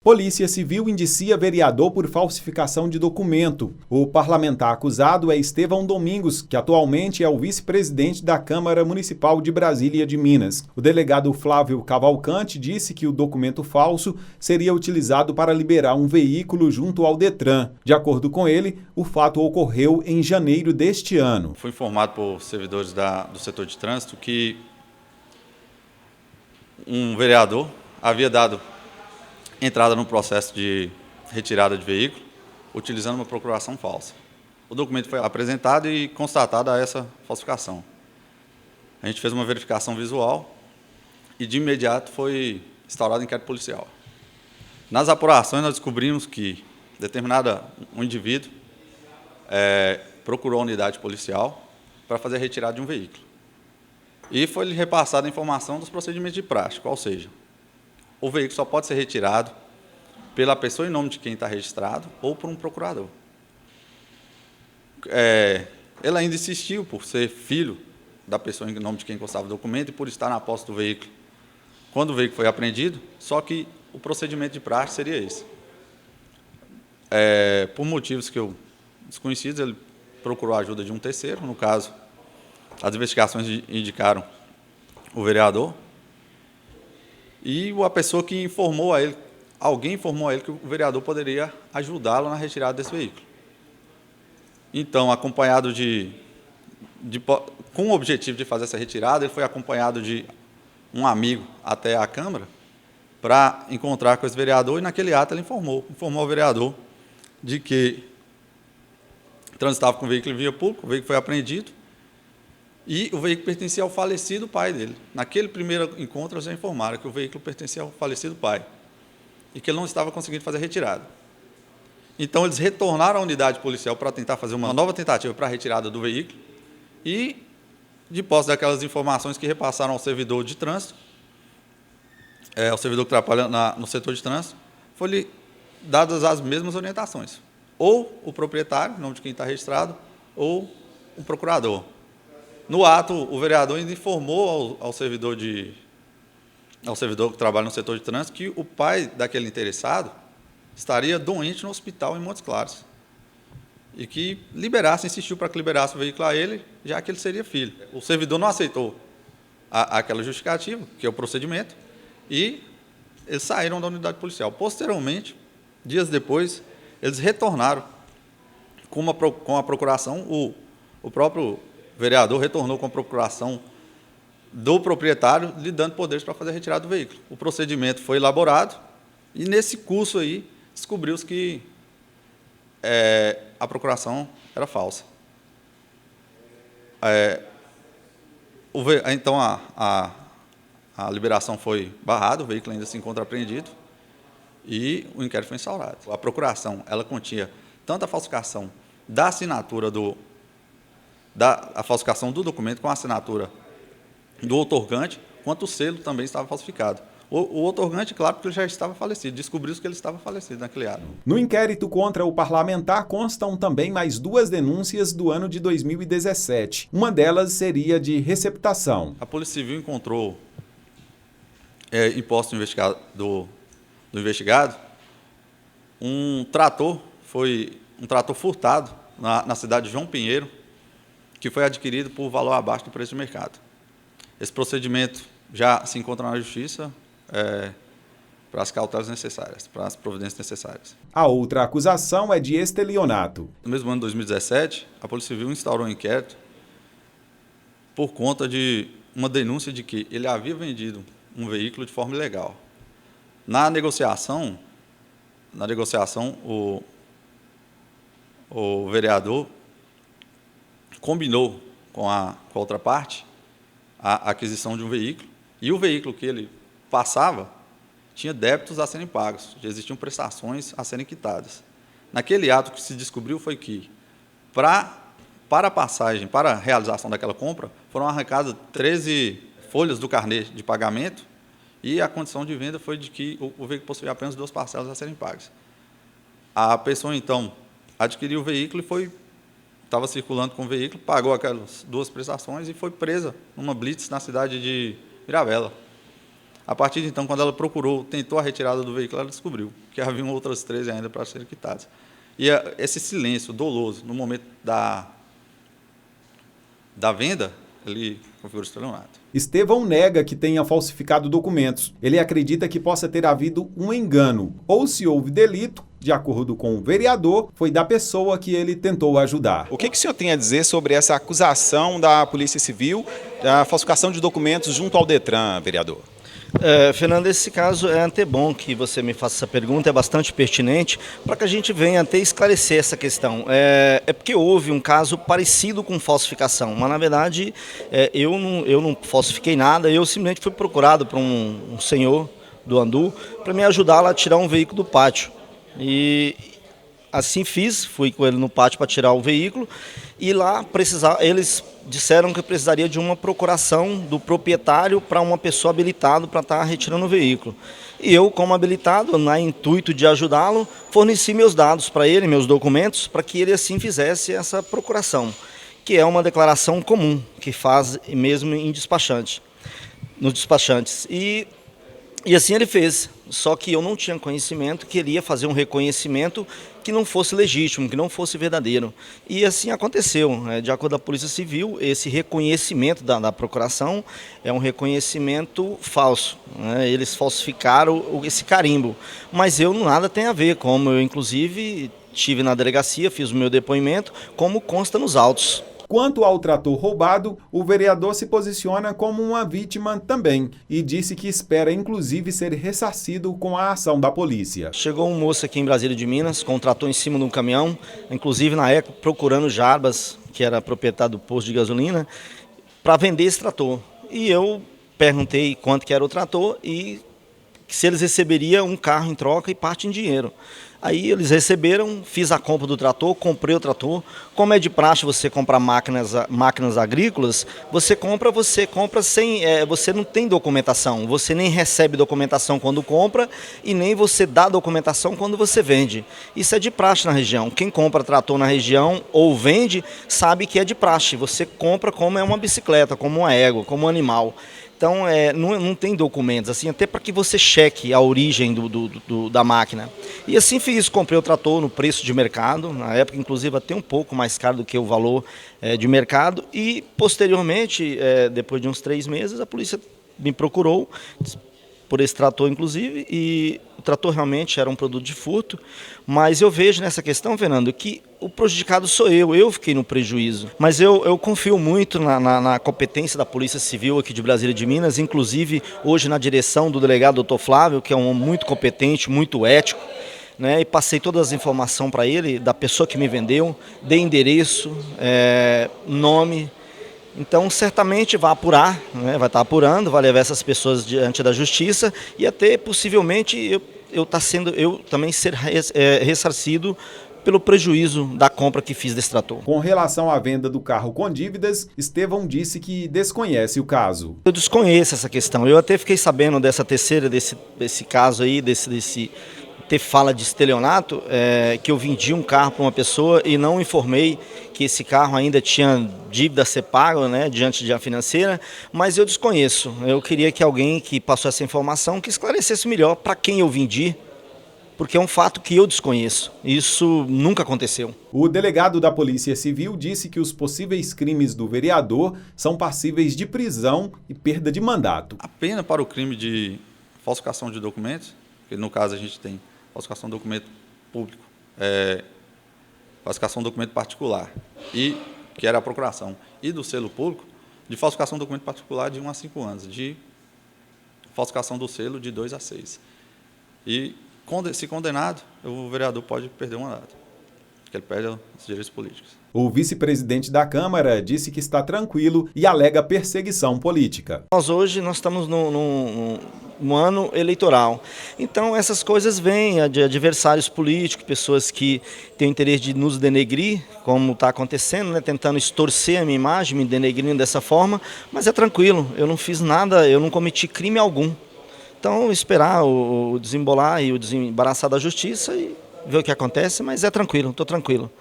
Polícia Civil indicia vereador por falsificação de documento. O parlamentar acusado é Estevão Domingos, que atualmente é o vice-presidente da Câmara Municipal de Brasília de Minas. O delegado Flávio Cavalcante disse que o documento falso seria utilizado para liberar um veículo junto ao Detran. De acordo com ele, o fato ocorreu em janeiro deste ano. Fui informado por servidores do setor de trânsito que um vereador havia dado entrada no processo de retirada de veículo, utilizando uma procuração falsa. O documento foi apresentado e constatada essa falsificação. A gente fez uma verificação visual e, de imediato, foi instaurado inquérito policial. Nas apurações, nós descobrimos que um indivíduo procurou a unidade policial para fazer a retirada de um veículo. E foi-lhe repassada a informação dos procedimentos de prática, ou seja, o veículo só pode ser retirado pela pessoa em nome de quem está registrado ou por um procurador. Ele ainda insistiu por ser filho da pessoa em nome de quem constava o documento e por estar na posse do veículo quando o veículo foi apreendido, só que o procedimento de prática seria esse. Por motivos que eu desconhecidos, ele procurou a ajuda de um terceiro, no caso, as investigações indicaram o vereador, e a pessoa que informou a ele, alguém informou a ele que o vereador poderia ajudá-lo na retirada desse veículo. Então, acompanhado com o objetivo de fazer essa retirada, ele foi acompanhado de um amigo até a Câmara para encontrar com esse vereador, e naquele ato ele informou ao vereador de que transitava com o veículo em via pública, o veículo foi apreendido, e o veículo pertencia ao falecido pai dele. Naquele primeiro encontro, eles já informaram que o veículo pertencia ao falecido pai e que ele não estava conseguindo fazer a retirada. Então, eles retornaram à unidade policial para tentar fazer uma nova tentativa para a retirada do veículo e, de posse daquelas informações que repassaram ao servidor de trânsito, ao servidor que trabalha no setor de trânsito, foi-lhe dadas as mesmas orientações. Ou o proprietário, em nome de quem está registrado, ou o procurador. No ato, o vereador ainda informou ao servidor que trabalha no setor de trânsito que o pai daquele interessado estaria doente no hospital em Montes Claros e que insistiu para que liberasse o veículo a ele, já que ele seria filho. O servidor não aceitou aquela justificativa, que é o procedimento, e eles saíram da unidade policial. Posteriormente, dias depois, eles retornaram com a procuração, o próprio vereador retornou com a procuração do proprietário, lhe dando poderes para fazer a retirada do veículo. O procedimento foi elaborado e, nesse curso aí, descobriu-se que a procuração era falsa. Então, a liberação foi barrada, o veículo ainda se encontra apreendido e o inquérito foi instaurado. A procuração, ela continha tanto a falsificação da assinatura a falsificação do documento com a assinatura do outorgante, quanto o selo também estava falsificado. O outorgante, claro, porque ele já estava falecido, descobriu-se que ele estava falecido naquele ato. No inquérito contra o parlamentar constam também mais 2 denúncias do ano de 2017. Uma delas seria de receptação. A Polícia Civil encontrou em posse do investigado um trator furtado na cidade de João Pinheiro, que foi adquirido por valor abaixo do preço de mercado. Esse procedimento já se encontra na Justiça para as cautelas necessárias, para as providências necessárias. A outra acusação é de estelionato. No mesmo ano de 2017, a Polícia Civil instaurou um inquérito por conta de uma denúncia de que ele havia vendido um veículo de forma ilegal. Na negociação, o vereador combinou com a outra parte a aquisição de um veículo, e o veículo que ele passava tinha débitos a serem pagos, já existiam prestações a serem quitadas. Naquele ato, o que se descobriu foi que, para a realização daquela compra, foram arrancadas 13 folhas do carnê de pagamento e a condição de venda foi de que o veículo possuía apenas 2 parcelas a serem pagas. A pessoa, então, adquiriu o veículo e estava circulando com o veículo, pagou aquelas 2 prestações e foi presa numa blitz na cidade de Mirabela. A partir de então, quando ela tentou a retirada do veículo, ela descobriu que haviam outras 13 ainda para serem quitadas. E esse silêncio doloso no momento da venda, ele configura o estelionato. Estevão nega que tenha falsificado documentos. Ele acredita que possa ter havido um engano, ou se houve delito, de acordo com o vereador, foi da pessoa que ele tentou ajudar. O que o senhor tem a dizer sobre essa acusação da Polícia Civil da falsificação de documentos junto ao Detran, vereador? Fernando, esse caso é até bom que você me faça essa pergunta, é bastante pertinente, para que a gente venha até esclarecer essa questão. É porque houve um caso parecido com falsificação, mas na verdade eu não falsifiquei nada, eu simplesmente fui procurado por um senhor do Andu para me ajudar lá a tirar um veículo do pátio. E assim fiz, fui com ele no pátio para tirar o veículo e lá eles disseram que precisaria de uma procuração do proprietário para uma pessoa habilitada para estar retirando o veículo. E eu, como habilitado, no intuito de ajudá-lo, forneci meus dados para ele, meus documentos, para que ele assim fizesse essa procuração, que é uma declaração comum, que faz mesmo em despachante, nos despachantes. E assim ele fez, só que eu não tinha conhecimento que ele ia fazer um reconhecimento que não fosse legítimo, que não fosse verdadeiro. E assim aconteceu. De acordo com a Polícia Civil, esse reconhecimento da procuração é um reconhecimento falso. Eles falsificaram esse carimbo. Mas eu nada tem a ver, como eu inclusive estive na delegacia, fiz o meu depoimento, como consta nos autos. Quanto ao trator roubado, o vereador se posiciona como uma vítima também e disse que espera inclusive ser ressarcido com a ação da polícia. Chegou um moço aqui em Brasília de Minas com um trator em cima de um caminhão, inclusive na época procurando Jarbas, que era proprietário do posto de gasolina, para vender esse trator. E eu perguntei quanto que era o trator e se eles receberiam um carro em troca e parte em dinheiro. Aí eles receberam, fiz a compra do trator, comprei o trator. Como é de praxe você comprar máquinas agrícolas, você compra sem, você não tem documentação, você nem recebe documentação quando compra e nem você dá documentação quando você vende. Isso é de praxe na região. Quem compra trator na região ou vende sabe que é de praxe. Você compra como é uma bicicleta, como uma égua, como um animal. Então, não tem documentos, assim, até para que você cheque a origem da máquina. E assim fiz, comprei o trator no preço de mercado, na época, inclusive, até um pouco mais caro do que o valor de mercado. E, posteriormente, depois de uns 3 meses, a polícia me procurou por esse trator, inclusive, e o trator realmente era um produto de furto. Mas eu vejo nessa questão, Fernando, que o prejudicado sou eu fiquei no prejuízo. Mas eu confio muito na competência da Polícia Civil aqui de Brasília de Minas, inclusive hoje na direção do delegado Dr. Flávio, que é um muito competente, muito ético, e passei todas as informações para ele, da pessoa que me vendeu, dei endereço, nome. Então, certamente vai apurar, vai estar apurando, vai levar essas pessoas diante da justiça e até possivelmente eu também ser ressarcido pelo prejuízo da compra que fiz desse trator. Com relação à venda do carro com dívidas, Estevão disse que desconhece o caso. Eu desconheço essa questão. Eu até fiquei sabendo desse caso aí, ter fala de estelionato, que eu vendi um carro para uma pessoa e não informei que esse carro ainda tinha dívida a ser pago, diante de uma financeira, mas eu desconheço. Eu queria que alguém que passou essa informação que esclarecesse melhor para quem eu vendi, porque é um fato que eu desconheço. Isso nunca aconteceu. O delegado da Polícia Civil disse que os possíveis crimes do vereador são passíveis de prisão e perda de mandato. A pena para o crime de falsificação de documentos, que no caso a gente tem falsificação de documento público, falsificação de documento particular, que era a procuração, e do selo público, de falsificação de documento particular de 1 a 5 anos, de falsificação do selo de 2 a 6. E, se condenado, o vereador pode perder o mandato, porque ele perde os direitos políticos. O vice-presidente da Câmara disse que está tranquilo e alega perseguição política. Hoje nós estamos no ano eleitoral, então essas coisas vêm de adversários políticos, pessoas que têm o interesse de nos denegrir, como está acontecendo, tentando estorcer a minha imagem, me denegrindo dessa forma, mas é tranquilo, eu não fiz nada, eu não cometi crime algum. Então esperar o desembolar e o desembaraçar da justiça e ver o que acontece, mas é tranquilo, estou tranquilo.